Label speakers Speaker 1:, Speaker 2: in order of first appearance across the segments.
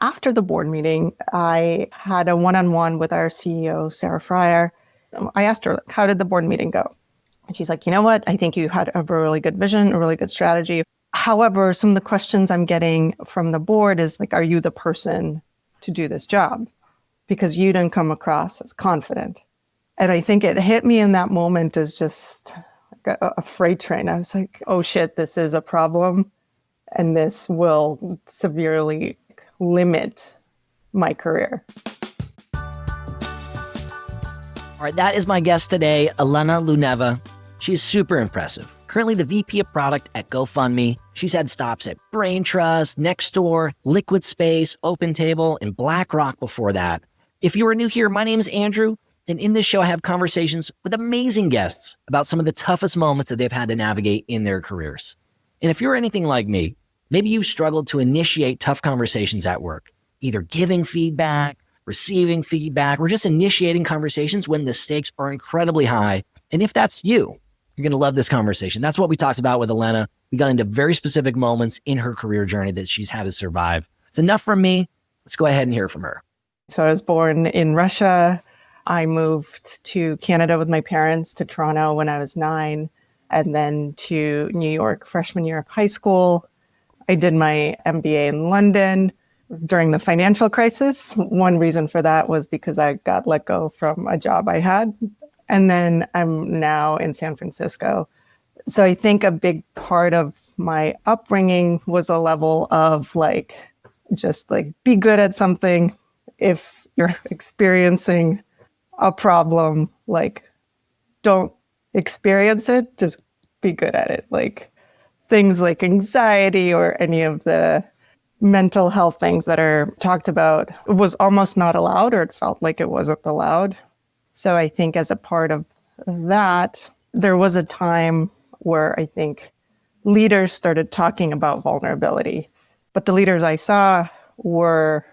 Speaker 1: after the board meeting, I had a one-on-one with our CEO, Sarah Fryer. I asked her, how did the board meeting go? And she's like, you know what? I think you had a really good vision, a really good strategy. However, some of the questions I'm getting from the board is like, are you the person to do this job? Because you didn't come across as confident. And I think it hit me in that moment as just like a freight train. I was like, oh shit, this is a problem. And this will severely limit my career.
Speaker 2: All right, that is my guest today, Elena Luneva. She's super impressive. Currently the VP of Product at GoFundMe. She's had stops at Brain Trust, Nextdoor, Liquid Space, OpenTable, and BlackRock before that. If you are new here, my name is Andrew, and in this show I have conversations with amazing guests about some of the toughest moments that they've had to navigate in their careers. And if you're anything like me, maybe you've struggled to initiate tough conversations at work, either giving feedback, receiving feedback, or just initiating conversations when the stakes are incredibly high. And if that's you, you're going to love this conversation. That's what we talked about with Elena. We got into very specific moments in her career journey that she's had to survive. It's enough from me. Let's go ahead and hear from her.
Speaker 1: So I was born in Russia. I moved to Canada with my parents, to Toronto when I was 9, and then to New York freshman year of high school. I did my MBA in London during the financial crisis. One reason for that was because I got let go from a job I had. And then I'm now in San Francisco. So I think a big part of my upbringing was a level of like, just like be good at something. If you're experiencing a problem, like don't experience it, just be good at it. Like things like anxiety or any of the mental health things that are talked about was almost not allowed, or it felt like it wasn't allowed. So I think as a part of that, there was a time where I think leaders started talking about vulnerability. But the leaders I saw were,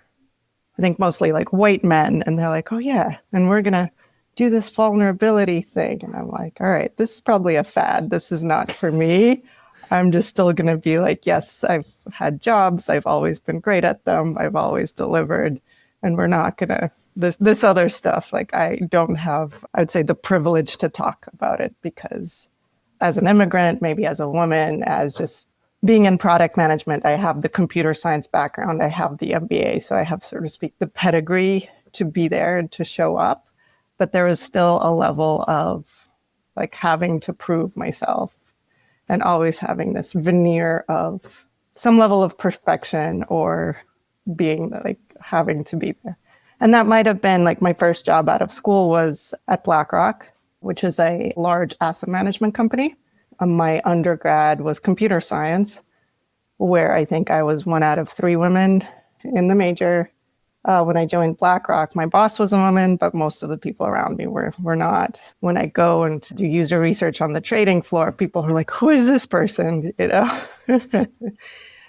Speaker 1: I think, mostly like white men. And they're like, oh yeah, and we're going to do this vulnerability thing. And I'm like, all right, this is probably a fad. This is not for me. I'm just still going to be like, yes, I've had jobs. I've always been great at them. I've always delivered. And we're not going to, this other stuff, like I don't have, I'd say, the privilege to talk about it, because as an immigrant, maybe as a woman, as just being in product management, I have the computer science background. I have the MBA. So I have, so to speak, the pedigree to be there and to show up. But there is still a level of like having to prove myself and always having this veneer of some level of perfection or being like having to be there. And that might have been like my first job out of school was at BlackRock, which is a large asset management company. My undergrad was computer science, where I think I was 1 out of 3 women in the major. When I joined BlackRock, my boss was a woman, but most of the people around me were not. When I go and do user research on the trading floor, people are like, who is this person? You know.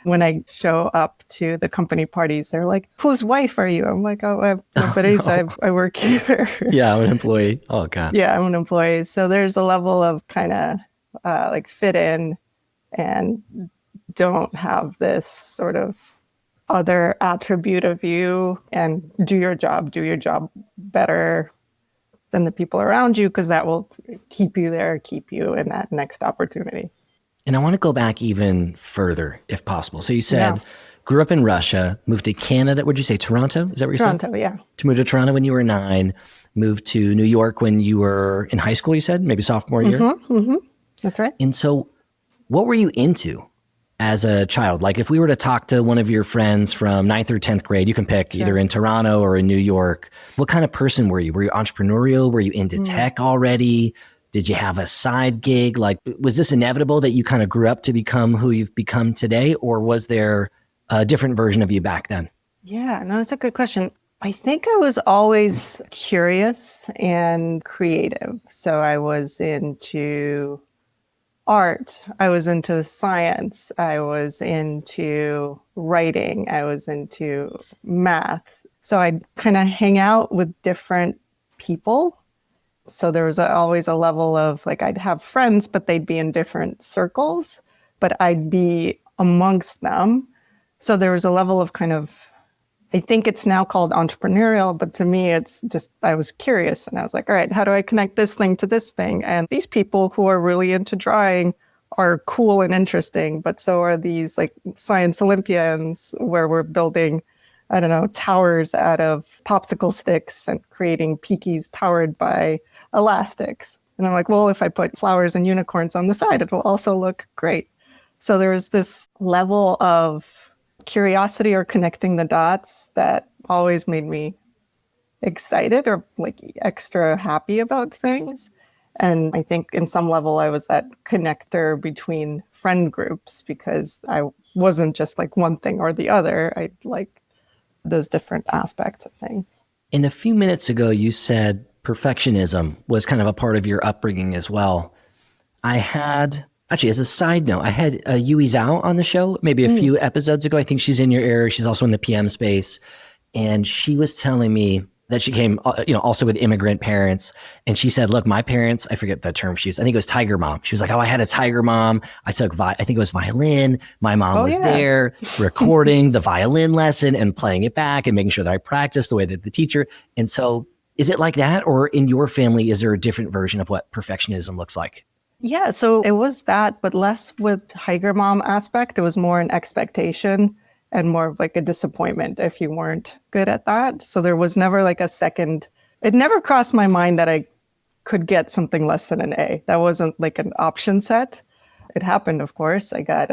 Speaker 1: When I show up to the company parties, they're like, whose wife are you? I'm like, oh, I'm nobody's. No. I work here.
Speaker 2: Yeah, I'm an employee. Oh, God.
Speaker 1: Yeah, I'm an employee. So there's a level of kind of like fit in and don't have this sort of other attribute of you and do your job better than the people around you, because that will keep you there, keep you in that next opportunity.
Speaker 2: And I want to go back even further, if possible. So you said, grew up in Russia, moved to Canada. Would you say Toronto? Is that what you said?
Speaker 1: Toronto, yeah.
Speaker 2: To move to Toronto when you were 9, moved to New York when you were in high school, you said? Maybe sophomore year?
Speaker 1: Mm-hmm. That's right.
Speaker 2: And so what were you into as a child? Like if we were to talk to one of your friends from 9th or 10th grade, you can pick either in Toronto or in New York. What kind of person were you? Were you entrepreneurial? Were you into tech already? Did you have a side gig? Like, was this inevitable that you kind of grew up to become who you've become today? Or was there a different version of you back then?
Speaker 1: Yeah, no, that's a good question. I think I was always curious and creative. So I was into art. I was into science. I was into writing. I was into math. So I'd kind of hang out with different people. So there was always a level of like, I'd have friends, but they'd be in different circles, but I'd be amongst them. So there was a level of kind of I think it's now called entrepreneurial, but to me, it's just, I was curious and I was like, all right, how do I connect this thing to this thing? And these people who are really into drawing are cool and interesting, but so are these like science Olympians where we're building, I don't know, towers out of popsicle sticks and creating peakies powered by elastics. And I'm like, well, if I put flowers and unicorns on the side, it will also look great. So there's this level of curiosity or connecting the dots that always made me excited or like extra happy about things. And I think in some level I was that connector between friend groups because I wasn't just like one thing or the other. I like those different aspects of things.
Speaker 2: And a few minutes ago, you said perfectionism was kind of a part of your upbringing as well. Actually, as a side note, I had Yui Zhao on the show maybe a few episodes ago. I think she's in your area. She's also in the PM space. And she was telling me that she came, also with immigrant parents. And she said, look, my parents, I forget the term she used. I think it was tiger mom. She was like, oh, I had a tiger mom. I took, I think it was violin. My mom was there recording the violin lesson and playing it back and making sure that I practiced the way that the teacher. And so is it like that? Or in your family, is there a different version of what perfectionism looks like?
Speaker 1: Yeah, so it was that, but less with tiger mom aspect. It was more an expectation and more of like a disappointment if you weren't good at that. So there was never like a second, it never crossed my mind that I could get something less than an A. That wasn't like an option set. It happened, of course. I got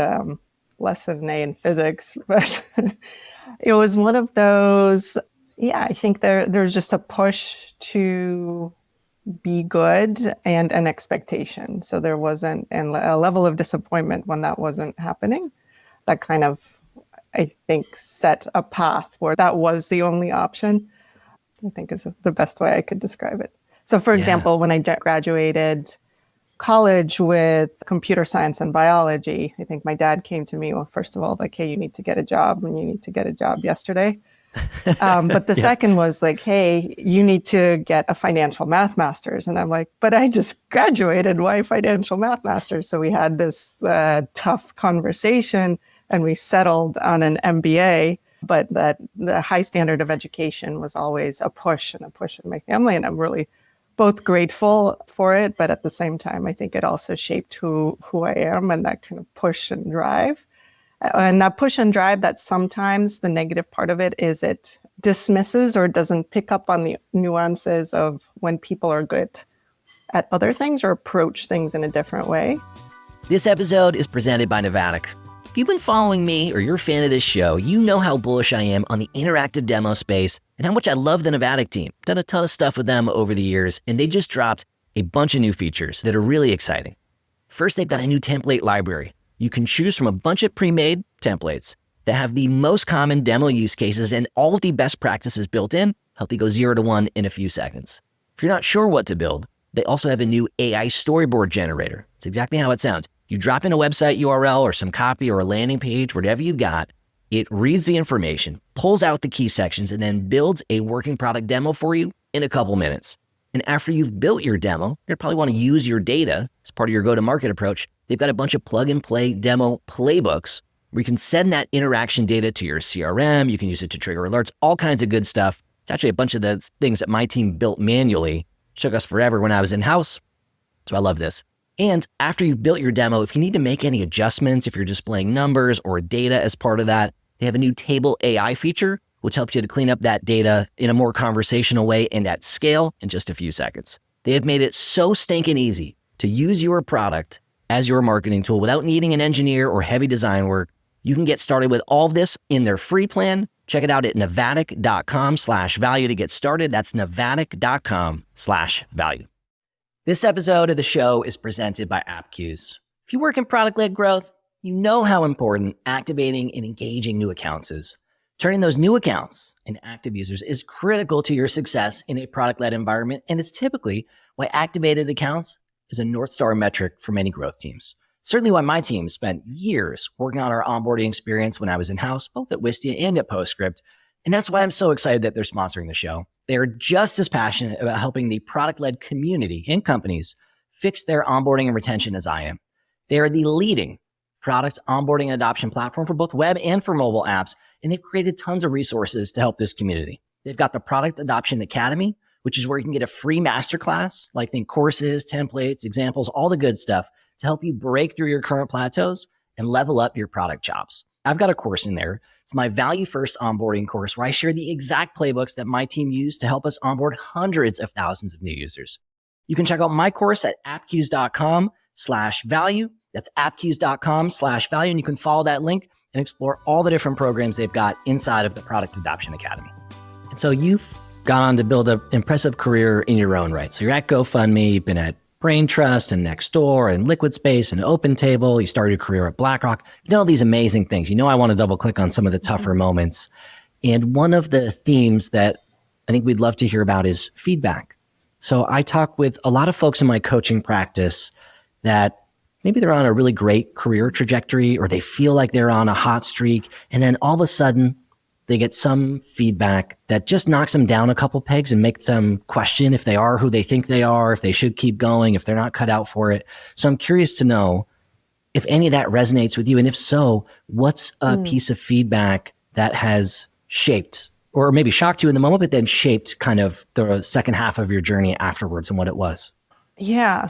Speaker 1: less than an A in physics, but it was one of those, I think there's just a push to be good and an expectation. So there wasn't a level of disappointment when that wasn't happening. That kind of, I think, set a path where that was the only option, I think is the best way I could describe it. So for example, when I graduated college with computer science and biology, I think my dad came to me, well, first of all, like, hey, you need to get a job and you need to get a job yesterday. But the second was like, hey, you need to get a financial math master's. And I'm like, but I just graduated. Why financial math master's? So we had this tough conversation and we settled on an MBA, but that the high standard of education was always a push in my family. And I'm really both grateful for it. But at the same time, I think it also shaped who I am and that kind of push and drive. And that push and drive, that sometimes the negative part of it is it dismisses or doesn't pick up on the nuances of when people are good at other things or approach things in a different way.
Speaker 2: This episode is presented by Novatic. If you've been following me or you're a fan of this show, you know how bullish I am on the interactive demo space and how much I love the Novatic team. Done a ton of stuff with them over the years, and they just dropped a bunch of new features that are really exciting. First, they've got a new template library. You can choose from a bunch of pre-made templates that have the most common demo use cases and all of the best practices built in, help you go 0 to 1 in a few seconds. If you're not sure what to build, they also have a new AI storyboard generator. It's exactly how it sounds. You drop in a website URL or some copy or a landing page, whatever you've got, it reads the information, pulls out the key sections, and then builds a working product demo for you in a couple minutes. And after you've built your demo, you'll probably want to use your data as part of your go-to-market approach. They've got a bunch of plug-and-play demo playbooks where you can send that interaction data to your CRM. You can use it to trigger alerts, all kinds of good stuff. It's actually a bunch of the things that my team built manually. It took us forever when I was in-house. So I love this. And after you've built your demo, if you need to make any adjustments, if you're displaying numbers or data as part of that, they have a new table AI feature, which helps you to clean up that data in a more conversational way and at scale in just a few seconds. They have made it so stinking easy to use your product as your marketing tool without needing an engineer or heavy design work. You can get started with all of this in their free plan. Check it out at novatic.com/value to get started. That's novatic.com/value. This episode of the show is presented by AppQues. If you work in product-led growth, you know how important activating and engaging new accounts is. Turning those new accounts into active users is critical to your success in a product-led environment, and it's typically why activated accounts is a North Star metric for many growth teams. Certainly why my team spent years working on our onboarding experience when I was in-house, both at Wistia and at Postscript. And that's why I'm so excited that they're sponsoring the show. They are just as passionate about helping the product-led community and companies fix their onboarding and retention as I am. They are the leading product onboarding and adoption platform for both web and for mobile apps. And they've created tons of resources to help this community. They've got the Product Adoption Academy, which is where you can get a free masterclass, like think courses, templates, examples, all the good stuff to help you break through your current plateaus and level up your product chops. I've got a course in there. It's my Value First onboarding course where I share the exact playbooks that my team used to help us onboard hundreds of thousands of new users. You can check out my course at appcues.com/value. That's appcues.com/value. And you can follow that link and explore all the different programs they've got inside of the Product Adoption Academy. And so you've gone on to build an impressive career in your own right. So you're at GoFundMe, you've been at Brain Trust and Nextdoor and Liquid Space and OpenTable. You started your career at BlackRock. You know all these amazing things. You know I want to double click on some of the tougher moments. And one of the themes that I think we'd love to hear about is feedback. So I talk with a lot of folks in my coaching practice that maybe they're on a really great career trajectory or they feel like they're on a hot streak. And then all of a sudden they get some feedback that just knocks them down a couple pegs and makes them question if they are who they think they are, if they should keep going, if they're not cut out for it. So I'm curious to know if any of that resonates with you. And if so, what's a piece of feedback that has shaped or maybe shocked you in the moment, but then shaped kind of the second half of your journey afterwards and what it was?
Speaker 1: Yeah.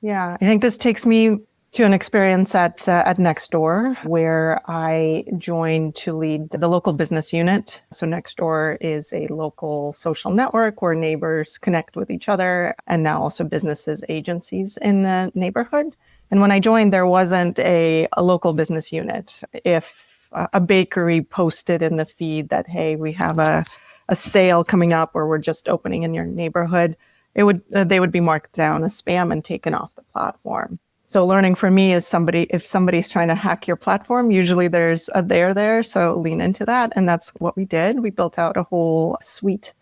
Speaker 1: I think this takes me to an experience at Nextdoor, where I joined to lead the local business unit. So Nextdoor is a local social network where neighbors connect with each other, and now also businesses, agencies in the neighborhood. And when I joined, there wasn't a local business unit. If a bakery posted in the feed that, hey, we have a sale coming up or we're just opening in your neighborhood, they would be marked down as spam and taken off the platform. So learning for me is if somebody's trying to hack your platform, usually there's a there, so lean into that. And that's what we did. We built out a whole suite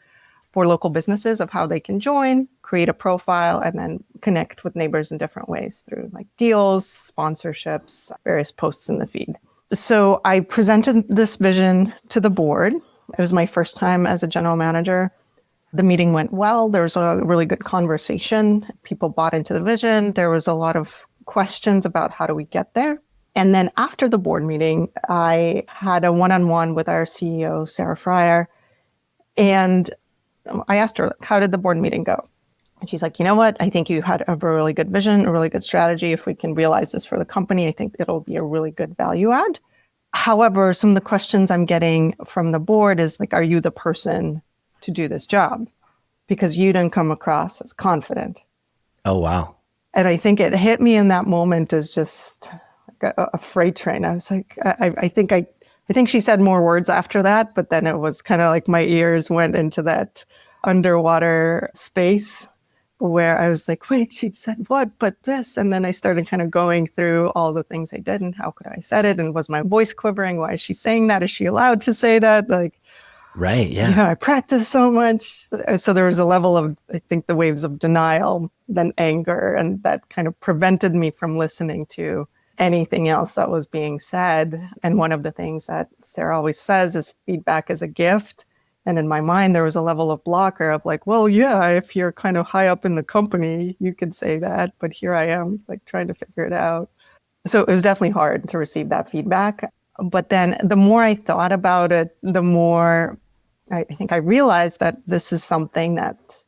Speaker 1: for local businesses of how they can join, create a profile, and then connect with neighbors in different ways through like deals, sponsorships, various posts in the feed. So I presented this vision to the board. It was my first time as a general manager. The meeting went well. There was a really good conversation. People bought into the vision. There was a lot of questions about how do we get there. And then after the board meeting, I had a one-on-one with our CEO, Sarah Fryer. And I asked her, how did the board meeting go? And she's like, you know what? I think you had a really good vision, a really good strategy. If we can realize this for the company, I think it'll be a really good value add. However, some of the questions I'm getting from the board is like, are you the person to do this job? Because you didn't come across as confident.
Speaker 2: Oh, wow.
Speaker 1: And I think it hit me in that moment as just like a freight train. I was like, I think she said more words after that, but then it was kind of like my ears went into that underwater space where I was like, wait, she said what? But this. And then I started kind of going through all the things I did and how could I said it? And was my voice quivering? Why is she saying that? Is she allowed to say that? Like,
Speaker 2: right. Yeah.
Speaker 1: I practiced so much. So there was a level of, I think, the waves of denial, then anger, and that kind of prevented me from listening to anything else that was being said. And one of the things that Sarah always says is feedback is a gift. And in my mind, there was a level of blocker of like, well, yeah, if you're kind of high up in the company, you could say that. But here I am, like trying to figure it out. So it was definitely hard to receive that feedback. But then the more I thought about it, the more I think I realized that this is something that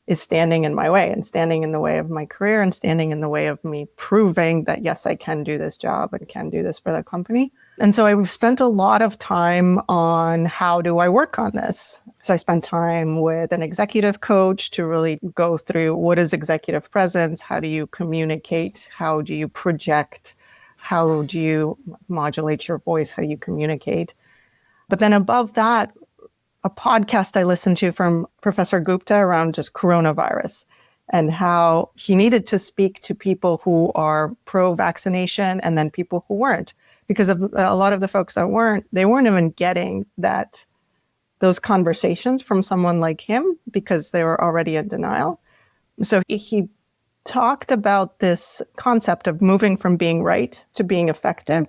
Speaker 1: is standing in my way and standing in the way of my career and standing in the way of me proving that, yes, I can do this job and can do this for the company. And so I spent a lot of time on how do I work on this? So I spent time with an executive coach to really go through what is executive presence? How do you communicate? How do you project? How do you modulate your voice? How do you communicate? But then above that, a podcast I listened to from Professor Gupta around just coronavirus and how he needed to speak to people who are pro-vaccination and then people who weren't. Because of a lot of the folks that weren't, they weren't even getting those conversations from someone like him because they were already in denial. So he talked about this concept of moving from being right to being effective.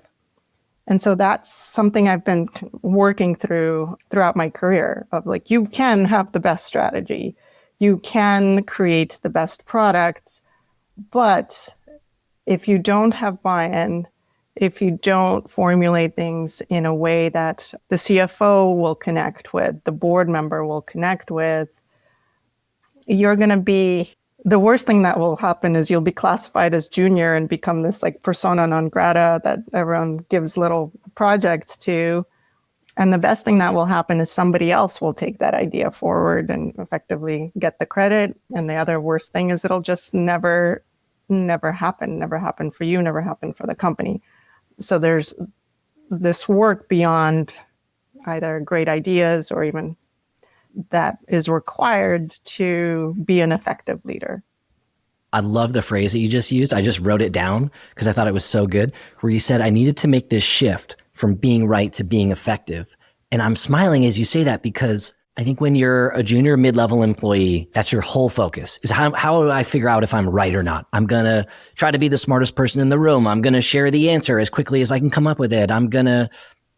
Speaker 1: And so that's something I've been working throughout my career of like, you can have the best strategy, you can create the best products, but if you don't have buy-in, if you don't formulate things in a way that the CFO will connect with, the board member will connect with, you're going to be, the worst thing that will happen is you'll be classified as junior and become this like persona non grata that everyone gives little projects to. And the best thing that will happen is somebody else will take that idea forward and effectively get the credit. And the other worst thing is it'll just never happen for you, never happen for the company. So there's this work beyond either great ideas or even that is required to be an effective leader.
Speaker 2: I love the phrase that you just used. I just wrote it down because I thought it was so good, where you said, I needed to make this shift from being right to being effective. And I'm smiling as you say that because I think when you're a junior mid-level employee, that's your whole focus is how do I figure out if I'm right or not? I'm going to try to be the smartest person in the room. I'm going to share the answer as quickly as I can come up with it. I'm going to,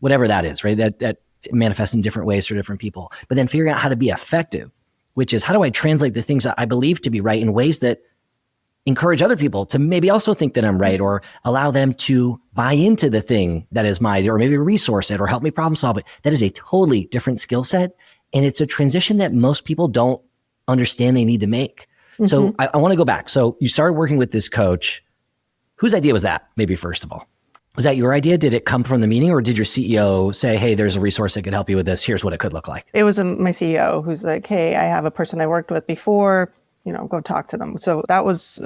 Speaker 2: whatever that is, right? That manifests in different ways for different people. But then figuring out how to be effective, which is how do I translate the things that I believe to be right in ways that encourage other people to maybe also think that I'm right, or allow them to buy into the thing that is mine, or maybe resource it or help me problem solve it. That is a totally different skill set. And it's a transition that most people don't understand they need to make. Mm-hmm. So I want to go back. So you started working with this coach. Whose idea was that? Maybe first of all, was that your idea? Did it come from the meeting, or did your CEO say, hey, there's a resource that could help you with this. Here's what it could look like?
Speaker 1: It was my CEO who's like, hey, I have a person I worked with before, go talk to them. So that was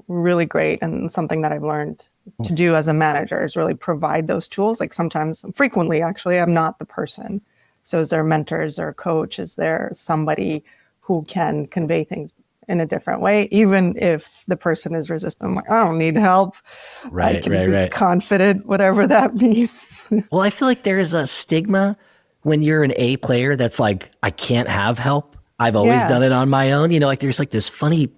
Speaker 1: really great. And something that I've learned to do as a manager is really provide those tools. Like frequently, actually, I'm not the person. So is there mentors or coach? Is there somebody who can convey things in a different way, even if the person is resistant? I'm like, I don't need help.
Speaker 2: Right,
Speaker 1: I can be confident, whatever that means.
Speaker 2: Well, I feel like there's a stigma when you're an A player that's like, I can't have help. I've always done it on my own. Like there's like this funny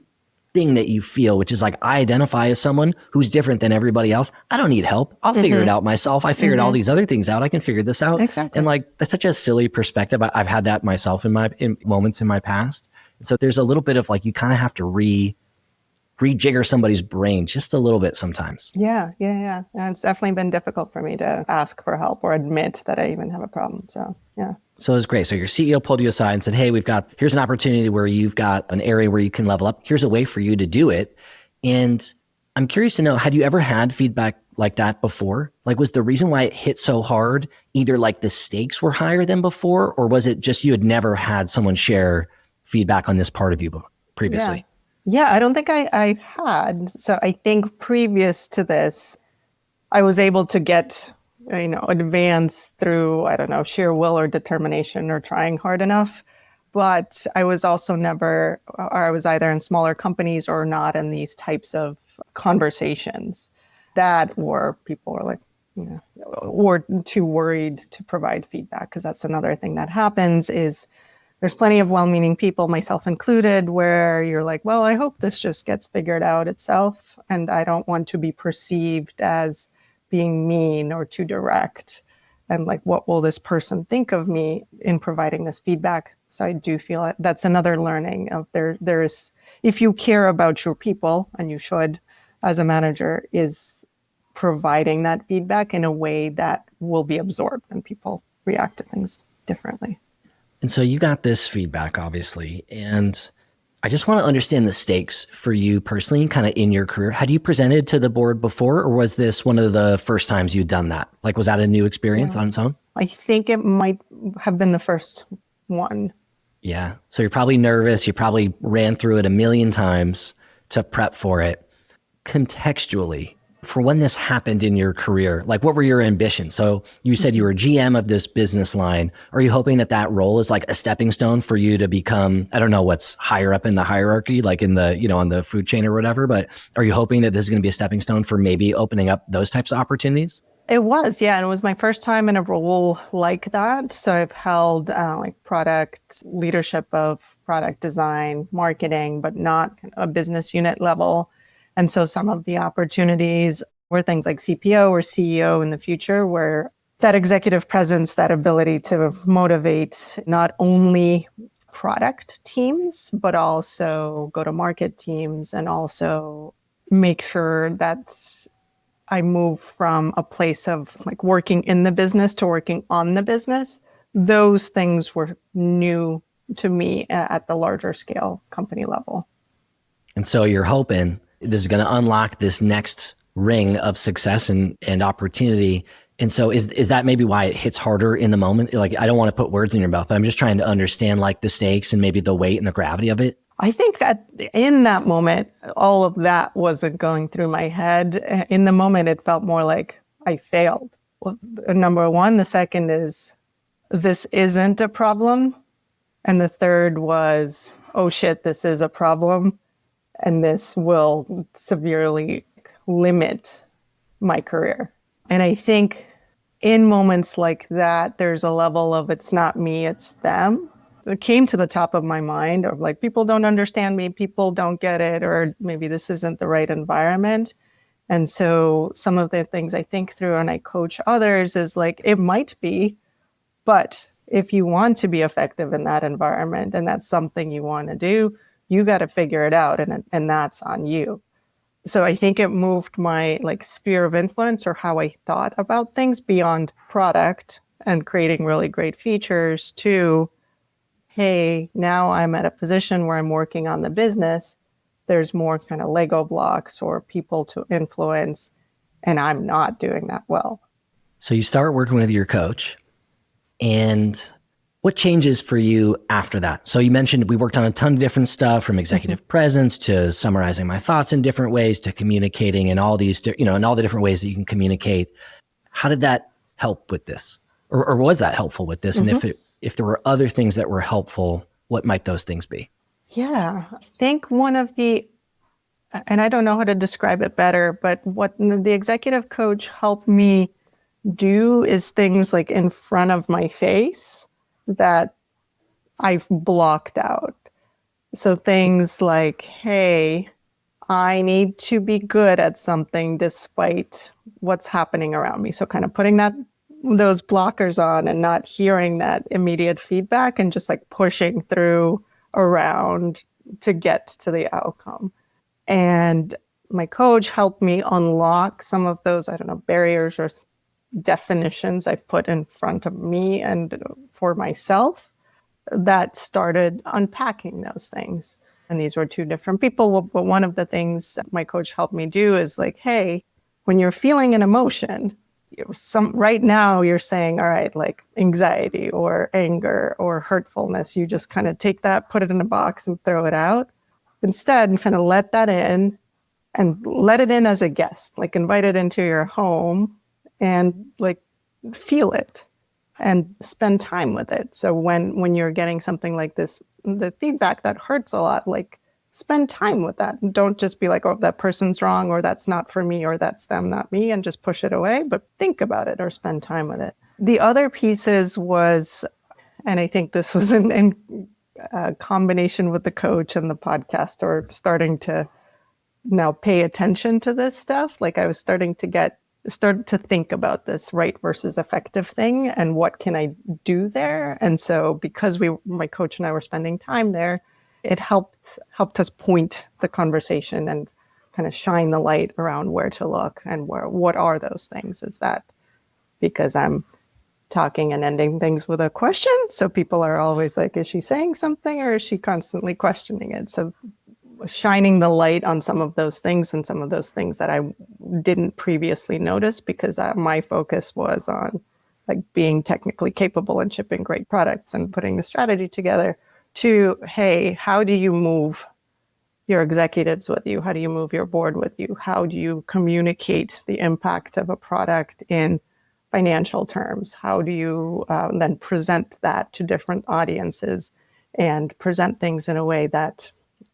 Speaker 2: thing that you feel, which is like, I identify as someone who's different than everybody else. I don't need help. I'll figure it out myself. I figured all these other things out. I can figure this out.
Speaker 1: Exactly.
Speaker 2: And like, that's such a silly perspective. I've had that myself in moments in my past. So there's a little bit of like, you kind of have to rejigger somebody's brain just a little bit sometimes.
Speaker 1: Yeah. And it's definitely been difficult for me to ask for help or admit that I even have a problem. So, yeah.
Speaker 2: So it was great. So your CEO pulled you aside and said, hey, here's an opportunity where you've got an area where you can level up. Here's a way for you to do it. And I'm curious to know, had you ever had feedback like that before? Like, was the reason why it hit so hard either like the stakes were higher than before, or was it just you had never had someone share feedback on this part of you previously?
Speaker 1: Yeah, I don't think I had. So I think previous to this, I was able to get advance through, sheer will or determination or trying hard enough. But I was also or I was either in smaller companies or not in these types of conversations or people were like, or too worried to provide feedback. Because that's another thing that happens is there's plenty of well-meaning people, myself included, where you're like, well, I hope this just gets figured out itself. And I don't want to be perceived as being mean or too direct. And like, what will this person think of me in providing this feedback? So I do feel that's another learning of there's, if you care about your people, and you should as a manager, is providing that feedback in a way that will be absorbed, and people react to things differently.
Speaker 2: And so you got this feedback, obviously, and I just want to understand the stakes for you personally, kind of in your career. Had you presented to the board before, or was this one of the first times you'd done that? Like, was that a new experience on its own?
Speaker 1: I think it might have been the first one.
Speaker 2: Yeah. So you're probably nervous. You probably ran through it a million times to prep for it. Contextually, for when this happened in your career, like what were your ambitions? So you said you were GM of this business line. Are you hoping that role is like a stepping stone for you to become, I don't know what's higher up in the hierarchy, like in the, on the food chain or whatever, but are you hoping that this is going to be a stepping stone for maybe opening up those types of opportunities?
Speaker 1: It was, yeah. And it was my first time in a role like that. So I've held like product leadership of product design, marketing, but not a business unit level. And so some of the opportunities were things like CPO or CEO in the future, where that executive presence, that ability to motivate not only product teams, but also go-to-market teams, and also make sure that I moved from a place of like working in the business to working on the business. Those things were new to me at the larger scale company level.
Speaker 2: And so you're hoping this is going to unlock this next ring of success and opportunity. And so is that maybe why it hits harder in the moment? Like, I don't want to put words in your mouth, but I'm just trying to understand like the stakes and maybe the weight and the gravity of it.
Speaker 1: I think in that moment, all of that wasn't going through my head. In the moment, it felt more like I failed. Well, number one. The second is, this isn't a problem. And the third was, oh shit, this is a problem. And this will severely limit my career. And I think in moments like that, there's a level of it's not me, it's them. It came to the top of my mind of like, people don't understand me, people don't get it, or maybe this isn't the right environment. And so some of the things I think through and I coach others is like, it might be, but if you want to be effective in that environment and that's something you want to do, you got to figure it out, and that's on you. So I think it moved my like sphere of influence or how I thought about things beyond product and creating really great features to, hey, now I'm at a position where I'm working on the business. There's more kind of Lego blocks or people to influence, and I'm not doing that well.
Speaker 2: So you start working with your coach, and what changes for you after that? So you mentioned we worked on a ton of different stuff, from executive presence to summarizing my thoughts in different ways to communicating and all these, and all the different ways that you can communicate. How did that help with this? Or was that helpful with this? And if there were other things that were helpful, what might those things be?
Speaker 1: Yeah, I think one of the, and I don't know how to describe it better, but what the executive coach helped me do is things like in front of my face that I've blocked out. So things like, hey, I need to be good at something despite what's happening around me. So kind of putting those blockers on and not hearing that immediate feedback and just like pushing through around to get to the outcome. And my coach helped me unlock some of those, barriers or definitions I've put in front of me and for myself that started unpacking those things. And these were two different people. But one of the things that my coach helped me do is like, hey, when you're feeling an emotion, right now you're saying, all right, like anxiety or anger or hurtfulness, you just kind of take that, put it in a box and throw it out. Instead, kind of let that in and let it in as a guest, like invite it into your home and like feel it and spend time with it. So when you're getting something like this, the feedback that hurts a lot, like spend time with that. Don't just be like, oh, that person's wrong, or that's not for me, or that's them, not me, and just push it away, but think about it or spend time with it. The other pieces was, and I think this was in combination with the coach and the podcast, or starting to now pay attention to this stuff. Like I was starting to think about this right versus effective thing and what can I do there. And so because my coach and I were spending time there, it helped us point the conversation and kind of shine the light around where to look and what are those things. Is that because I'm talking and ending things with a question? So people are always like, is she saying something or is she constantly questioning it? So shining the light on some of those things and some of those things that I didn't previously notice because my focus was on like being technically capable and shipping great products and putting the strategy together to, hey, how do you move your executives with you? How do you move your board with you? How do you communicate the impact of a product in financial terms? How do you then present that to different audiences and present things in a way that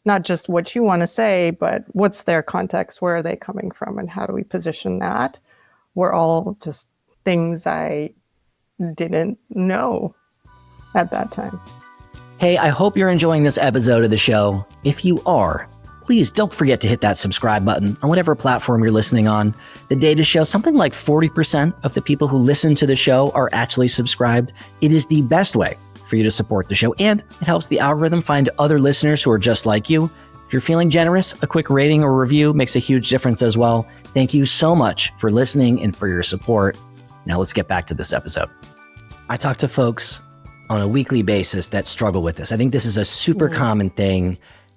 Speaker 1: not just what you want to say, but what's their context? Where are they coming from? And how do we position that? Were all just things I didn't know at that time.
Speaker 2: Hey, I hope you're enjoying this episode of the show. If you are, please don't forget to hit that subscribe button on whatever platform you're listening on. The data shows something like 40% of the people who listen to the show are actually subscribed. It is the best way for you to support the show, and it helps the algorithm find other listeners who are just like you. If you're feeling generous, a quick rating or review makes a huge difference as well. Thank you so much for listening and for your support. Now let's get back to this episode. I talk to folks on a weekly basis that struggle with this. I think this is a super common thing.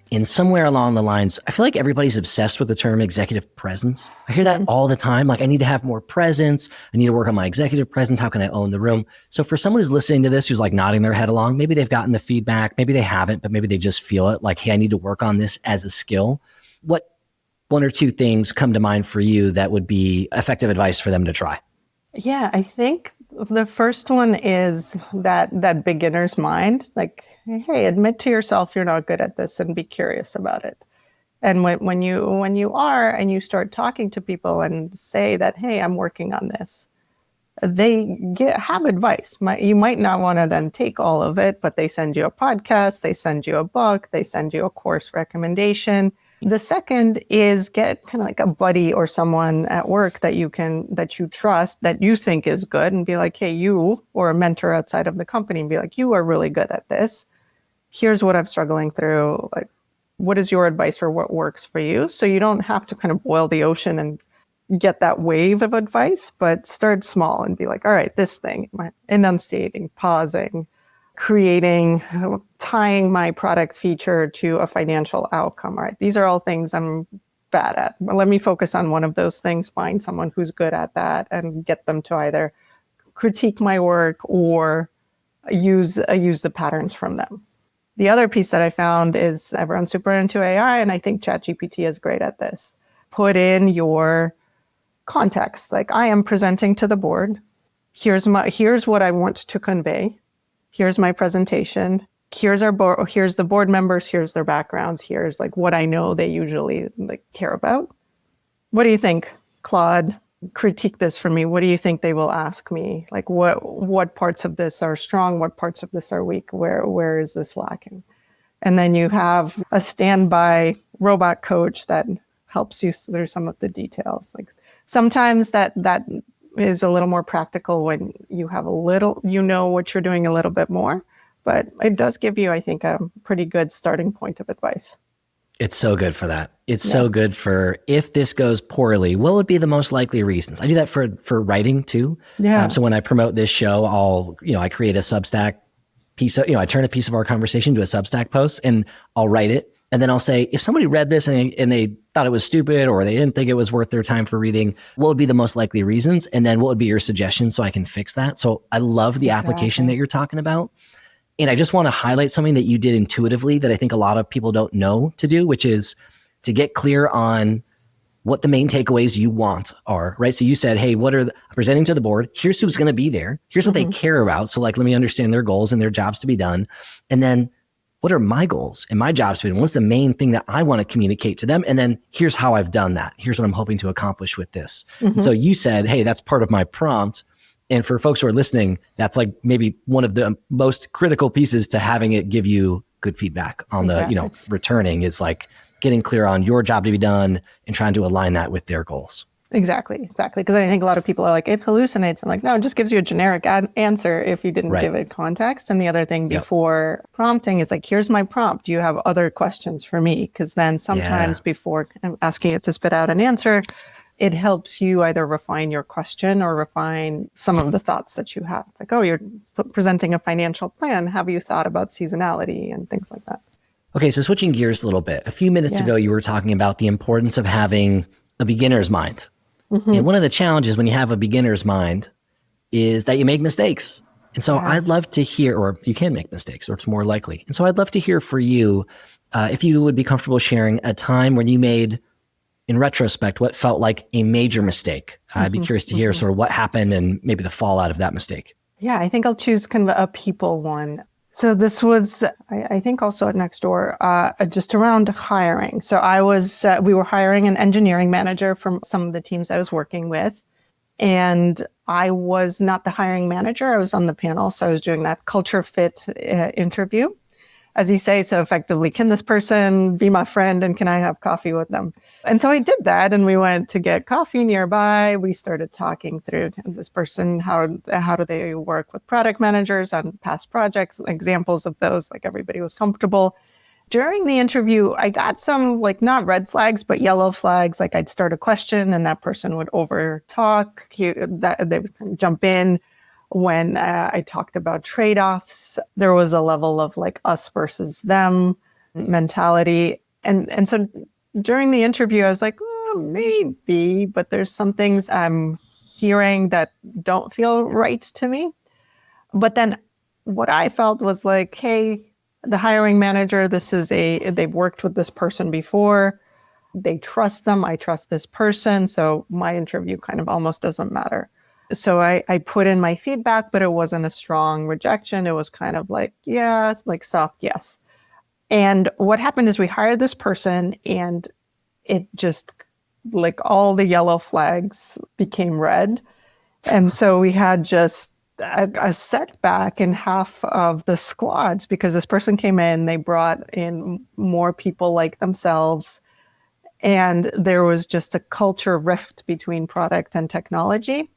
Speaker 2: And somewhere along the lines, I feel like everybody's obsessed with the term executive presence. I hear that all the time. Like, I need to have more presence. I need to work on my executive presence. How can I own the room? So for someone who's listening to this, who's like nodding their head along, maybe they've gotten the feedback, maybe they haven't, but maybe they just feel it like, hey, I need to work on this as a skill. What one or two things come to mind for you that would be effective advice for them to try?
Speaker 1: Yeah, I think the first one is that beginner's mind. Like, hey, admit to yourself you're not good at this and be curious about it. And when you are and you start talking to people and say that, hey, I'm working on this, they have advice. You might not want to then take all of it, but they send you a podcast, they send you a book, they send you a course recommendation. The second is get kind of like a buddy or someone at work that you trust, that you think is good, and be like, hey, you, or a mentor outside of the company, and be like, you are really good at this. Here's what I'm struggling through. Like, what is your advice or what works for you? So you don't have to kind of boil the ocean and get that wave of advice, but start small and be like, all right, this thing, enunciating, pausing, creating, tying my product feature to a financial outcome. All right, these are all things I'm bad at. Let me focus on one of those things, find someone who's good at that, and get them to either critique my work or use the patterns from them. The other piece that I found is everyone's super into AI, and I think ChatGPT is great at this. Put in your context. Like, I am presenting to the board. Here's what I want to convey. Here's my presentation. Here's the board members. Here's their backgrounds. Here's like what I know they usually care about. What do you think, Claude? Critique this for me. What do you think they will ask me? Like, what parts of this are strong? What parts of this are weak? Where is this lacking? And then you have a standby robot coach that helps you through some of the details. Like, sometimes that is a little more practical when you have what you're doing a little bit more, but it does give you, I think, a pretty good starting point of advice.
Speaker 2: It's so good for that. It's so good for, if this goes poorly, what would be the most likely reasons? I do that for writing too. Yeah. So when I promote this show, I create a Substack piece of, I turn a piece of our conversation to a Substack post and I'll write it. And then I'll say, if somebody read this and they thought it was stupid or they didn't think it was worth their time for reading, what would be the most likely reasons? And then what would be your suggestions so I can fix that? So I love the application that you're talking about. And I just want to highlight something that you did intuitively that I think a lot of people don't know to do, which is to get clear on what the main takeaways you want are, right? So you said, hey, I'm presenting to the board. Here's who's going to be there. Here's what they care about. So let me understand their goals and their jobs to be done. And then what are my goals and my jobs to be done? What's the main thing that I want to communicate to them? And then here's how I've done that. Here's what I'm hoping to accomplish with this. So you said, hey, that's part of my prompt. And for folks who are listening, that's like maybe one of the most critical pieces to having it give you good feedback on the, returning is like getting clear on your job to be done and trying to align that with their goals.
Speaker 1: Exactly. Because I think a lot of people are like, it hallucinates. And like, no, it just gives you a generic answer if you didn't give it context. And the other thing before prompting is like, here's my prompt. Do you have other questions for me? Because then sometimes before asking it to spit out an answer, it helps you either refine your question or refine some of the thoughts that you have. It's like, oh, you're presenting a financial plan. Have you thought about seasonality and things like that?
Speaker 2: Okay, so switching gears a little bit. A few minutes ago, you were talking about the importance of having a beginner's mind. And one of the challenges when you have a beginner's mind is that you make mistakes. And so I'd love to hear, or you can make mistakes, or it's more likely. And so I'd love to hear for you, if you would be comfortable sharing a time when you made, in retrospect, what felt like a major mistake. I'd be curious to hear sort of what happened and maybe the fallout of that mistake.
Speaker 1: Yeah, I think I'll choose kind of a people one. So this was, I think also at Nextdoor, just around hiring. So we were hiring an engineering manager from some of the teams I was working with. And I was not the hiring manager. I was on the panel. So I was doing that culture fit interview. As you say, so effectively, can this person be my friend and can I have coffee with them? And so I did that and we went to get coffee nearby. We started talking through this person, how do they work with product managers on past projects, examples of those, like everybody was comfortable. During the interview, I got some not red flags, but yellow flags. Like I'd start a question and that person would over talk. They would jump in. When I talked about trade-offs, there was a level of us versus them mentality. And so during the interview, I was like, maybe, but there's some things I'm hearing that don't feel right to me. But then what I felt was hey, the hiring manager, they've worked with this person before. They trust them. I trust this person. So my interview kind of almost doesn't matter. So I put in my feedback, but it wasn't a strong rejection. It was kind of yes, soft yes. And what happened is we hired this person and it just all the yellow flags became red. And so we had just a setback in half of the squads because this person came in, they brought in more people like themselves. And there was just a culture rift between product and technology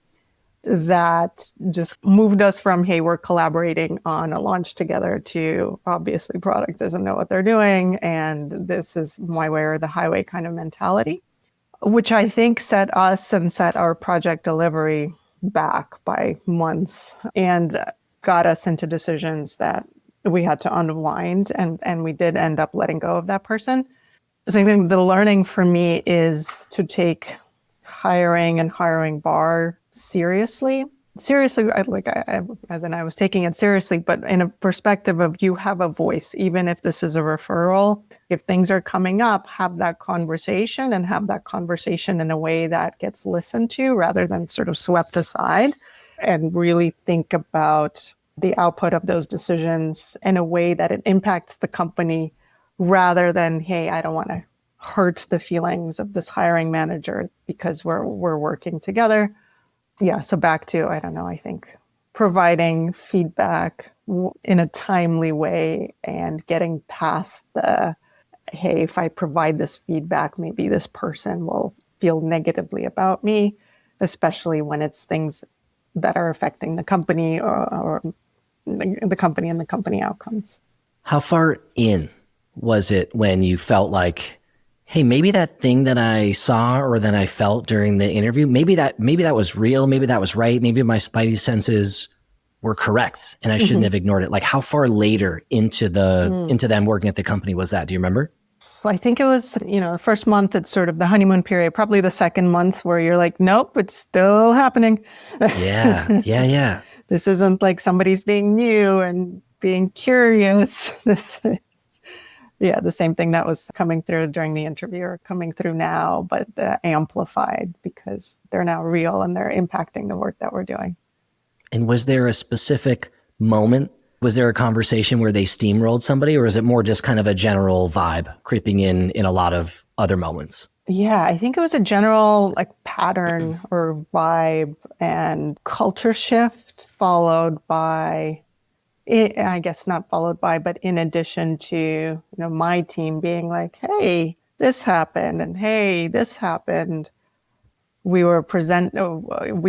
Speaker 1: that just moved us from, hey, we're collaborating on a launch together to obviously product doesn't know what they're doing. And this is my way or the highway kind of mentality, which I think set us and set our project delivery back by months and got us into decisions that we had to unwind. And we did end up letting go of that person. So I think the learning for me is to take hiring and hiring bar seriously. Seriously, I was taking it seriously, but in a perspective of you have a voice, even if this is a referral, if things are coming up, have that conversation and have that conversation in a way that gets listened to rather than sort of swept aside, and really think about the output of those decisions in a way that it impacts the company rather than, hey, I don't want to hurt the feelings of this hiring manager because we're working together. Yeah, so back to, I think providing feedback in a timely way and getting past the, hey, if I provide this feedback, maybe this person will feel negatively about me, especially when it's things that are affecting the company or the company and the company outcomes.
Speaker 2: How far in was it when you felt like, hey, maybe that thing that I saw or that I felt during the interview, maybe that was real, maybe that was right, maybe my spidey senses were correct and I shouldn't have ignored it. How far later into them working at the company was that? Do you remember?
Speaker 1: I think it was, the first month, it's sort of the honeymoon period, probably the second month where you're like, nope, it's still happening.
Speaker 2: Yeah.
Speaker 1: This isn't like somebody's being new and being curious. This is, the same thing that was coming through during the interview or coming through now, but amplified because they're now real and they're impacting the work that we're doing.
Speaker 2: And was there a specific moment? Was there a conversation where they steamrolled somebody, or is it more just kind of a general vibe creeping in a lot of other moments?
Speaker 1: Yeah, I think it was a general pattern or vibe and culture shift followed by, I guess not followed by, but in addition to, my team being like, hey, this happened and hey, this happened. We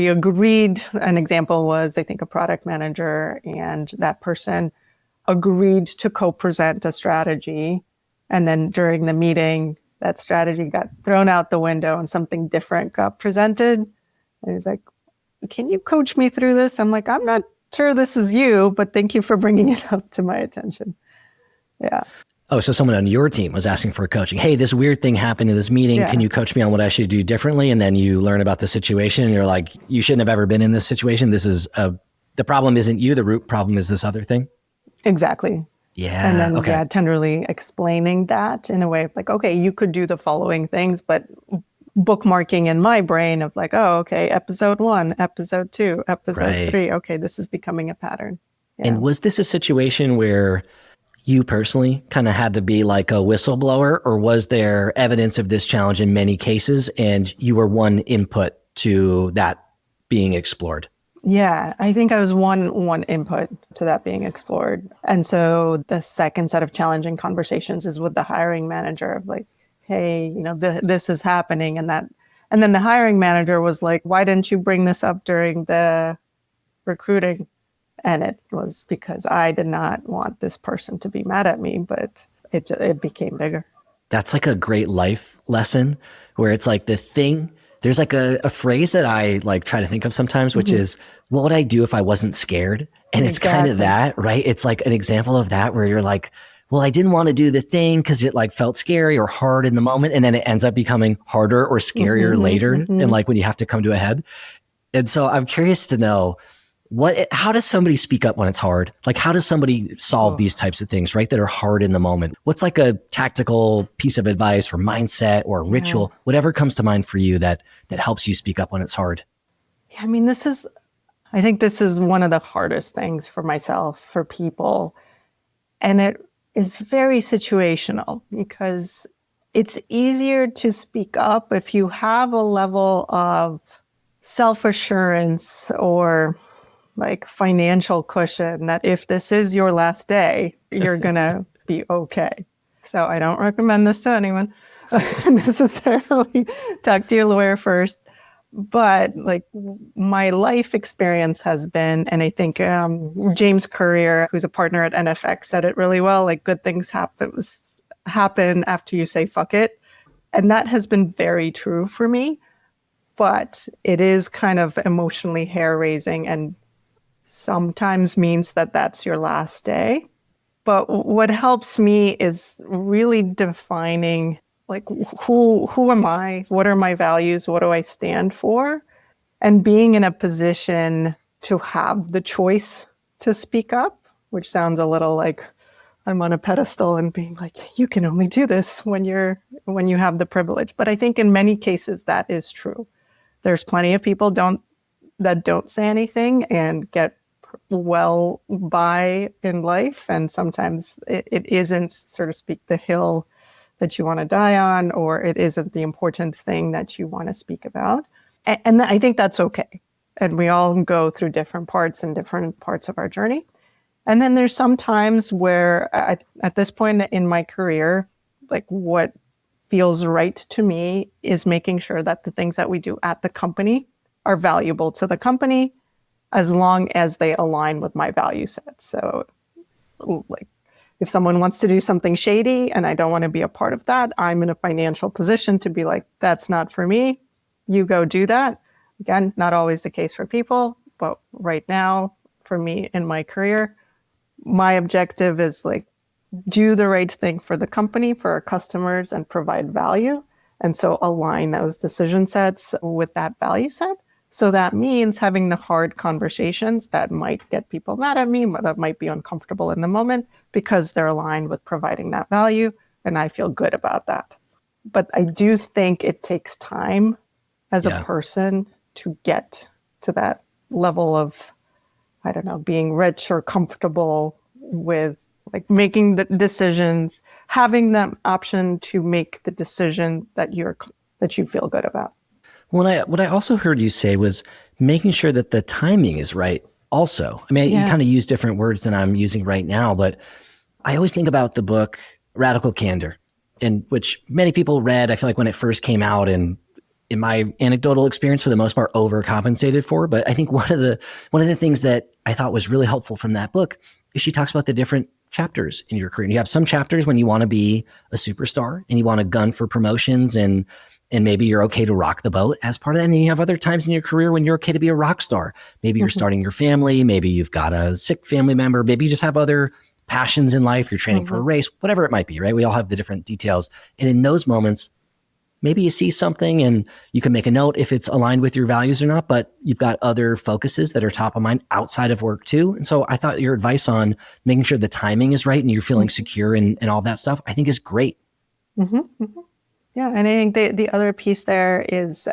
Speaker 1: agreed. An example was, I think, a product manager, and that person agreed to co-present a strategy. And then during the meeting, that strategy got thrown out the window and something different got presented. And he's like, can you coach me through this? I'm like, I'm not sure this is you, but thank you for bringing it up to my attention. Yeah.
Speaker 2: Oh, so someone on your team was asking for coaching. Hey, this weird thing happened in this meeting. Yeah. Can you coach me on what I should do differently? And then you learn about the situation and you're like, you shouldn't have ever been in this situation. This is the problem isn't you. The root problem is this other thing.
Speaker 1: Exactly.
Speaker 2: Yeah.
Speaker 1: And then tenderly explaining that in a way of okay, you could do the following things, but bookmarking in my brain of episode 1, episode 2, episode 3. Okay, this is becoming a pattern. Yeah.
Speaker 2: And was this a situation where you personally kind of had to be like a whistleblower, or was there evidence of this challenge in many cases and you were one input to that being explored?
Speaker 1: Yeah, I think I was one input to that being explored. And so the second set of challenging conversations is with the hiring manager of hey, this is happening and that. And then the hiring manager was like, why didn't you bring this up during the recruiting? And it was because I did not want this person to be mad at me, but it became bigger.
Speaker 2: That's like a great life lesson where it's like there's like a phrase that I like try to think of sometimes, which is, what would I do if I wasn't scared? And it's kind of that, right? It's like an example of that where you're like, well, I didn't want to do the thing because it like felt scary or hard in the moment. And then it ends up becoming harder or scarier later. And like when you have to come to a head. And so I'm curious to know how does somebody speak up when it's hard? Like, how does somebody solve these types of things, right? That are hard in the moment? What's like a tactical piece of advice or mindset or ritual, whatever comes to mind for you that helps you speak up when it's hard?
Speaker 1: Yeah, I mean, I think this is one of the hardest things for myself, for people. And it is very situational because it's easier to speak up if you have a level of self-assurance or like financial cushion that if this is your last day, you're going to be okay. So I don't recommend this to anyone necessarily. Talk to your lawyer first. But like my life experience has been, and I think James Currier, who's a partner at NFX, said it really well, like good things happen after you say fuck it. And that has been very true for me. But it is kind of emotionally hair-raising and sometimes means that that's your last day. But what helps me is really defining like who am I? What are my values? What do I stand for? And being in a position to have the choice to speak up, which sounds a little like I'm on a pedestal and being like, you can only do this when you have the privilege. But I think in many cases that is true. There's plenty of people that don't say anything and get well by in life. And sometimes it isn't, so to speak, the hill that you want to die on, or it isn't the important thing that you want to speak about. And I think that's okay. And we all go through different parts of our journey. And then there's some times where at this point in my career, like what feels right to me is making sure that the things that we do at the company are valuable to the company as long as they align with my value set. So like if someone wants to do something shady and I don't want to be a part of that, I'm in a financial position to be like, that's not for me. You go do that. Again, not always the case for people, but right now for me in my career, my objective is like, do the right thing for the company, for our customers, and provide value. And so align those decision sets with that value set. So that means having the hard conversations that might get people mad at me, that might be uncomfortable in the moment because they're aligned with providing that value. And I feel good about that. But I do think it takes time as a person to get to that level of, I don't know, being rich or comfortable with like making the decisions, having the option to make the decision that you feel good about.
Speaker 2: What I also heard you say was making sure that the timing is right also. I mean, you kind of use different words than I'm using right now, but I always think about the book Radical Candor, in which many people read, I feel like when it first came out, and in my anecdotal experience, for the most part, overcompensated for. But I think one of the things that I thought was really helpful from that book is she talks about the different chapters in your career. And you have some chapters when you want to be a superstar and you want to gun for promotions and maybe you're okay to rock the boat as part of that. And then you have other times in your career when you're okay to be a rock star. Maybe you're starting your family. Maybe you've got a sick family member. Maybe you just have other passions in life. You're training for a race, whatever it might be, right? We all have the different details. And in those moments, maybe you see something and you can make a note if it's aligned with your values or not, but you've got other focuses that are top of mind outside of work too. And so I thought your advice on making sure the timing is right and you're feeling secure and all that stuff, I think is great.
Speaker 1: Yeah. And I think the other piece there is,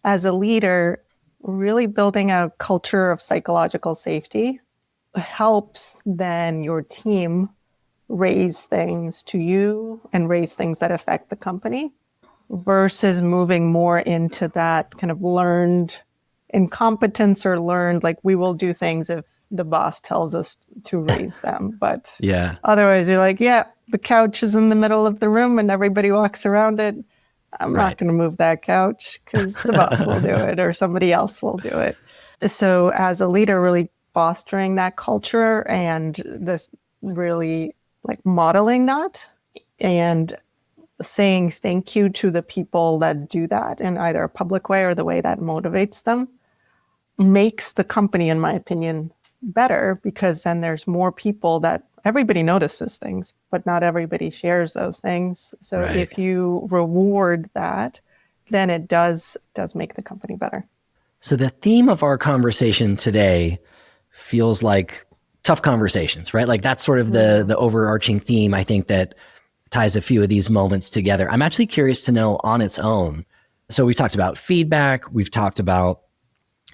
Speaker 1: as a leader, really building a culture of psychological safety helps then your team raise things to you and raise things that affect the company versus moving more into that kind of learned incompetence or learned, like we will do things if the boss tells us to raise them. But otherwise you're like, the couch is in the middle of the room and everybody walks around it. I'm not going to move that couch because the boss will do it or somebody else will do it. So as a leader, really fostering that culture and this really like modeling that and saying thank you to the people that do that in either a public way or the way that motivates them makes the company, in my opinion, better, because then there's more people that everybody notices things, but not everybody shares those things. So
Speaker 2: Right.
Speaker 1: if you reward that, then it does make the company better.
Speaker 2: So the theme of our conversation today feels like tough conversations, right? Like that's sort of the overarching theme, I think, that ties a few of these moments together. I'm actually curious to know on its own. So we've talked about feedback, we've talked about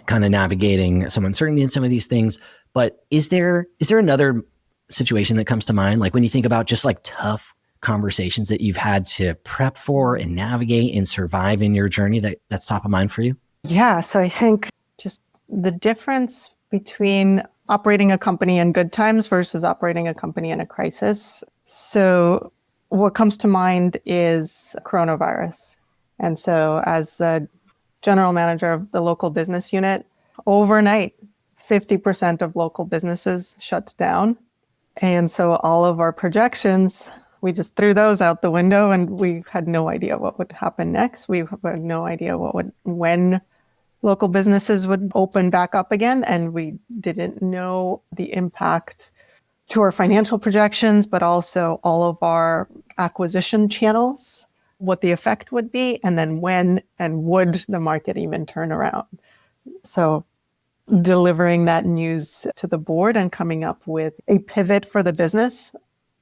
Speaker 2: kind of navigating some uncertainty in some of these things, but is there another situation that comes to mind? Like when you think about just like tough conversations that you've had to prep for and navigate and survive in your journey that's top of mind for you?
Speaker 1: Yeah. So I think just the difference between operating a company in good times versus operating a company in a crisis. So what comes to mind is coronavirus. And so as the general manager of the local business unit, overnight, 50% of local businesses shut down. And so all of our projections, we just threw those out the window, and we had no idea what would happen next. We had no idea when local businesses would open back up again. And we didn't know the impact to our financial projections, but also all of our acquisition channels, what the effect would be, and then when and would the market even turn around. So delivering that news to the board and coming up with a pivot for the business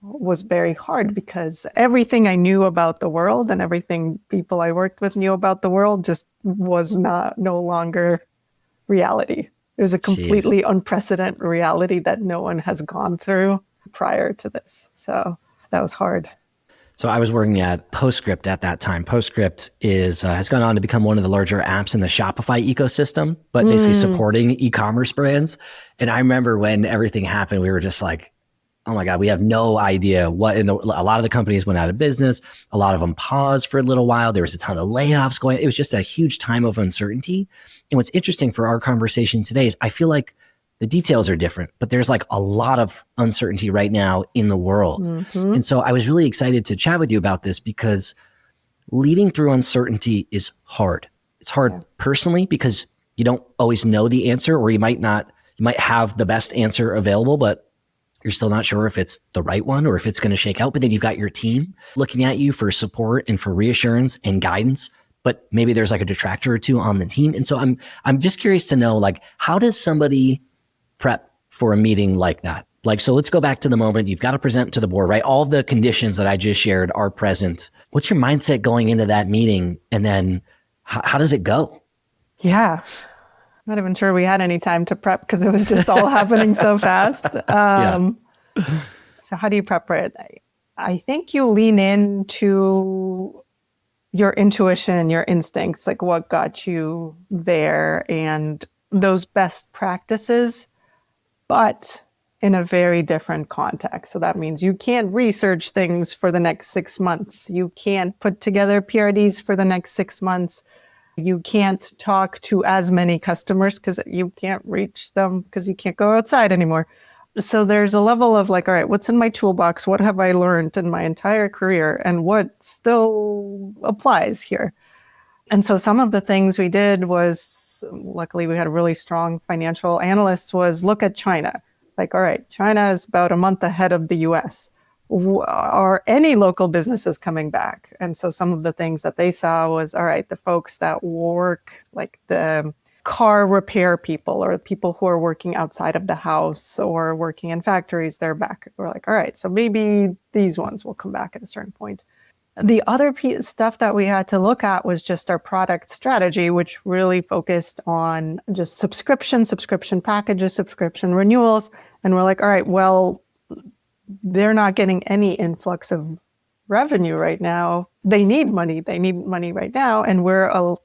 Speaker 1: was very hard, because everything I knew about the world and everything people I worked with knew about the world just was no longer reality. It was a completely unprecedented reality that no one has gone through prior to this. So that was hard.
Speaker 2: So I was working at Postscript at that time. Postscript has gone on to become one of the larger apps in the Shopify ecosystem, but basically supporting e-commerce brands. And I remember when everything happened, we were just like, oh my God, we have no idea what. A lot of the companies went out of business. A lot of them paused for a little while. There was a ton of layoffs going. It was just a huge time of uncertainty. And what's interesting for our conversation today is I feel like the details are different, but there's like a lot of uncertainty right now in the world. Mm-hmm. And so I was really excited to chat with you about this, because leading through uncertainty is hard. It's hard personally, because you don't always know the answer, or you might have the best answer available, but you're still not sure if it's the right one or if it's going to shake out. But then you've got your team looking at you for support and for reassurance and guidance, but maybe there's like a detractor or two on the team. And so I'm just curious to know, like, how does somebody prep for a meeting like that? Like, so let's go back to the moment you've got to present to the board, right? All the conditions that I just shared are present. What's your mindset going into that meeting? And then how does it go?
Speaker 1: Yeah. Not even sure we had any time to prep, because it was just all happening so fast. So how do you prep for it? I think you lean into your intuition, your instincts, like what got you there, and those best practices, but in a very different context. So that means you can't research things for the next 6 months. You can't put together PRDs for the next 6 months. You can't talk to as many customers because you can't reach them because you can't go outside anymore. So there's a level of like, all right, what's in my toolbox? What have I learned in my entire career? And what still applies here? And so some of the things we did was, luckily we had really strong financial analysts, was look at China. Like, all right, China is about a month ahead of the US. Are any local businesses coming back? And so some of the things that they saw was, all right, the folks that work, like the car repair people or people who are working outside of the house or working in factories, they're back. We're like, all right, so maybe these ones will come back at a certain point. The other stuff that we had to look at was just our product strategy, which really focused on just subscription packages, subscription renewals. And we're like, all right, well, they're not getting any influx of revenue right now. They need money. They need money right now. And we're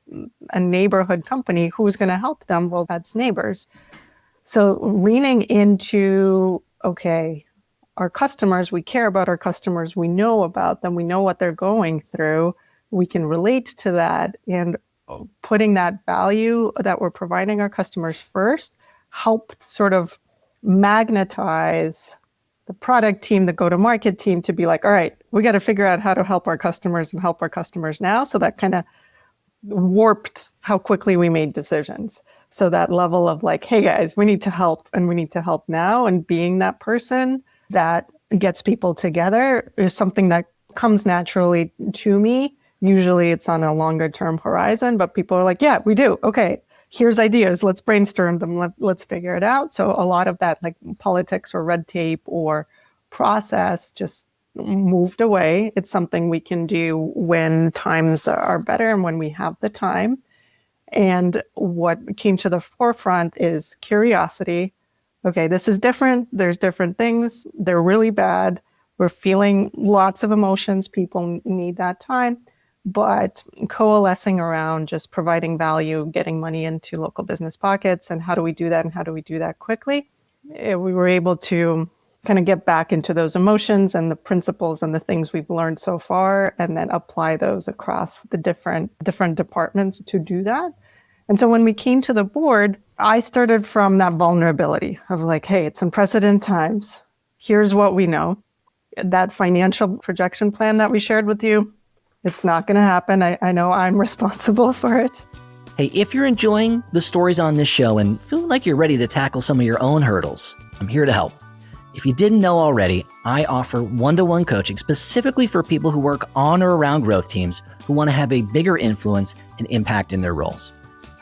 Speaker 1: a neighborhood company. Who's going to help them? Well, that's neighbors. So leaning into, okay, our customers, we care about our customers. We know about them. We know what they're going through. We can relate to that. And putting that value that we're providing our customers first helped sort of magnetize the product team, the go-to-market team to be like, all right, we got to figure out how to help our customers and help our customers now. So that kind of warped how quickly we made decisions. So that level of like, hey guys, we need to help and we need to help now. And being that person that gets people together is something that comes naturally to me. Usually it's on a longer term horizon, but people are like, yeah, we do. Okay, here's ideas. Let's brainstorm them. Let's figure it out. So a lot of that like politics or red tape or process just moved away. It's something we can do when times are better and when we have the time. And what came to the forefront is curiosity. Okay, this is different. There's different things. They're really bad. We're feeling lots of emotions. People need that time. But coalescing around just providing value, getting money into local business pockets, and how do we do that and how do we do that quickly? We were able to kind of get back into those emotions and the principles and the things we've learned so far, and then apply those across the different departments to do that. And so when we came to the board, I started from that vulnerability of like, hey, it's unprecedented times. Here's what we know. That financial projection plan that we shared with you, it's not going to happen. I know I'm responsible for it.
Speaker 2: Hey, if you're enjoying the stories on this show and feel like you're ready to tackle some of your own hurdles, I'm here to help. If you didn't know already, I offer one-to-one coaching specifically for people who work on or around growth teams who want to have a bigger influence and impact in their roles.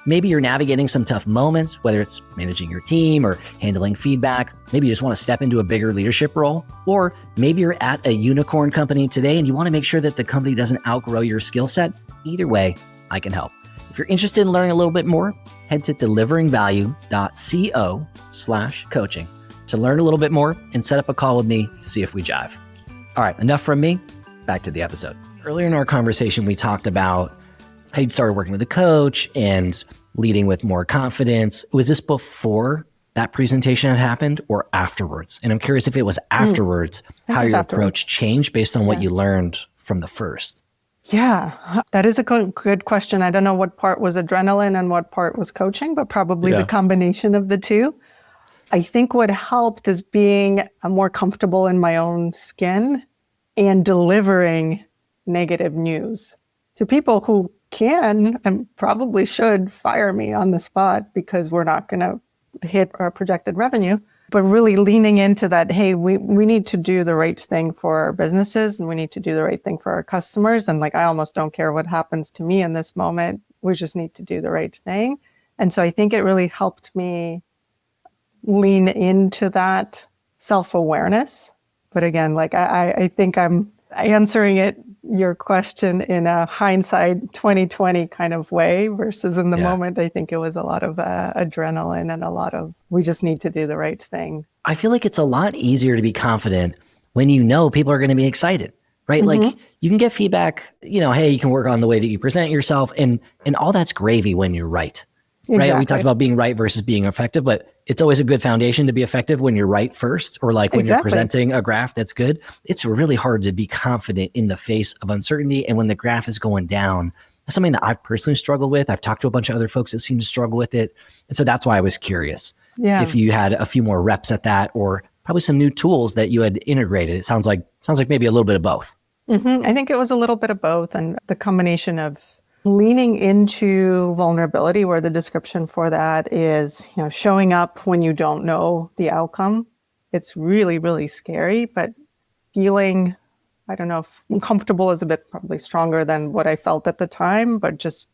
Speaker 2: Maybe you're navigating some tough moments, whether it's managing your team or handling feedback. Maybe you just want to step into a bigger leadership role. Or maybe you're at a unicorn company today and you want to make sure that the company doesn't outgrow your skill set. Either way, I can help. If you're interested in learning a little bit more, head to deliveringvalue.co/coaching to learn a little bit more and set up a call with me to see if we jive. All right, enough from me. Back to the episode. Earlier in our conversation, we talked about how you started working with a coach and leading with more confidence. Was this before that presentation had happened or afterwards? And I'm curious if it was afterwards, how your approach changed based on what you learned from the first.
Speaker 1: Yeah, that is a good question. I don't know what part was adrenaline and what part was coaching, but probably the combination of the two. I think what helped is being more comfortable in my own skin and delivering negative news to people who can and probably should fire me on the spot because we're not going to hit our projected revenue, but really leaning into that, hey, we need to do the right thing for our businesses and we need to do the right thing for our customers. And like, I almost don't care what happens to me in this moment. We just need to do the right thing. And so I think it really helped me lean into that self-awareness. But again, like I think I'm answering your question in a hindsight 2020 kind of way versus in the moment. I think it was a lot of adrenaline and a lot of, we just need to do the right thing.
Speaker 2: I feel like it's a lot easier to be confident when you know people are going to be excited, right? Like you can get feedback, hey, you can work on the way that you present yourself and all that's gravy when you're right. Exactly. Right? We talked about being right versus being effective, but it's always a good foundation to be effective when you're right first, or like when you're presenting a graph that's good. It's really hard to be confident in the face of uncertainty. And when the graph is going down, that's something that I've personally struggled with. I've talked to a bunch of other folks that seem to struggle with it. And so that's why I was curious if you had a few more reps at that, or probably some new tools that you had integrated. It sounds like maybe a little bit of both.
Speaker 1: I think it was a little bit of both, and the combination of leaning into vulnerability, where the description for that is, showing up when you don't know the outcome. It's really, really scary, but feeling, I don't know if comfortable is a bit probably stronger than what I felt at the time, but just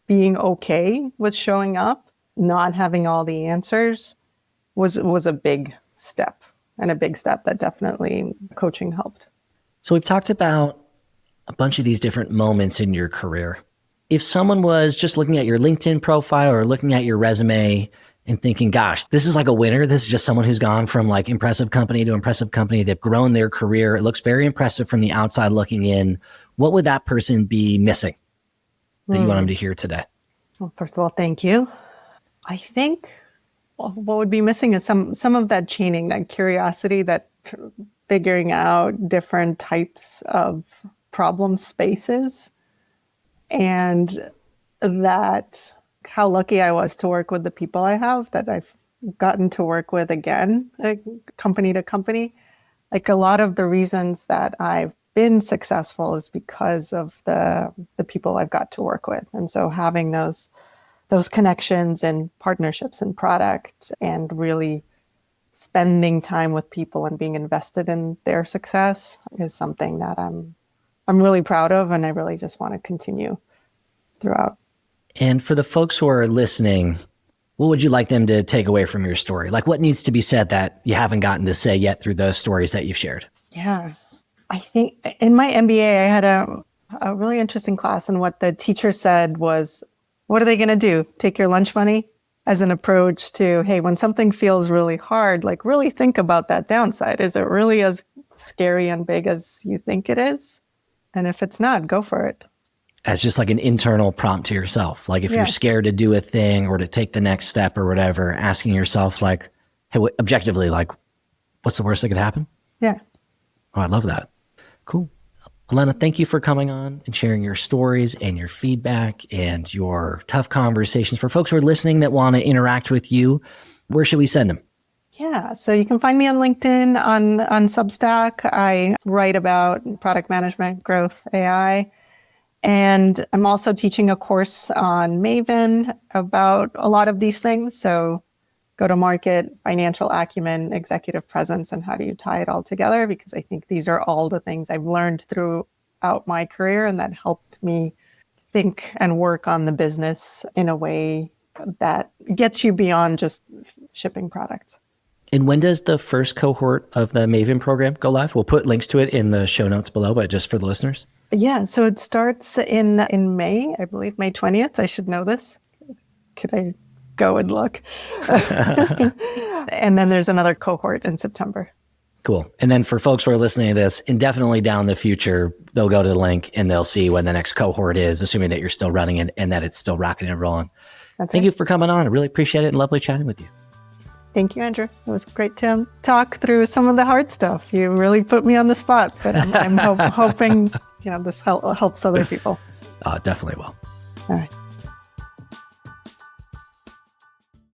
Speaker 1: being okay with showing up, not having all the answers was a big step, and a big step that definitely coaching helped.
Speaker 2: So we've talked about a bunch of these different moments in your career. If someone was just looking at your LinkedIn profile or looking at your resume and thinking, gosh, this is like a winner. This is just someone who's gone from like impressive company to impressive company. They've grown their career. It looks very impressive from the outside looking in. What would that person be missing that you want them to hear today?
Speaker 1: Well, first of all, thank you. I think what would be missing is some of that chaining, that curiosity, that figuring out different types of problem spaces. And that how lucky I was to work with the people I have, that I've gotten to work with again, company to company. Like a lot of the reasons that I've been successful is because of the people I've got to work with. And so having those connections and partnerships and product and really spending time with people and being invested in their success is something that I'm really proud of, and I really just want to continue throughout.
Speaker 2: And for the folks who are listening, what would you like them to take away from your story? Like what needs to be said that you haven't gotten to say yet through the stories that you've shared?
Speaker 1: Yeah, I think in my MBA, I had a really interesting class, and what the teacher said was, what are they going to do? Take your lunch money? As an approach to, hey, when something feels really hard, like really think about that downside. Is it really as scary and big as you think it is? And if it's not, go for it.
Speaker 2: As just like an internal prompt to yourself. Like if you're scared to do a thing or to take the next step or whatever, asking yourself like, hey, objectively, like, what's the worst that could happen?
Speaker 1: Yeah.
Speaker 2: Oh, I love that. Cool. Elena, thank you for coming on and sharing your stories and your feedback and your tough conversations. For folks who are listening that want to interact with you, where should we send them?
Speaker 1: Yeah, so you can find me on LinkedIn, on Substack. I write about product management, growth, AI. And I'm also teaching a course on Maven about a lot of these things. So go-to-market, financial acumen, executive presence, and how do you tie it all together? Because I think these are all the things I've learned throughout my career and that helped me think and work on the business in a way that gets you beyond just shipping products.
Speaker 2: And when does the first cohort of the Maven program go live? We'll put links to it in the show notes below, but just for the listeners.
Speaker 1: Yeah, so it starts in May, I believe, May 20th. I should know this. Could I go and look? And then there's another cohort in September.
Speaker 2: Cool. And then for folks who are listening to this, indefinitely down the future, they'll go to the link and they'll see when the next cohort is, assuming that you're still running it and that it's still rocking and rolling. Thank you for coming on. I really appreciate it and lovely chatting with you.
Speaker 1: Thank you, Andrew. It was great to talk through some of the hard stuff. You really put me on the spot, but I'm hoping this helps other people.
Speaker 2: Definitely will.
Speaker 1: All right.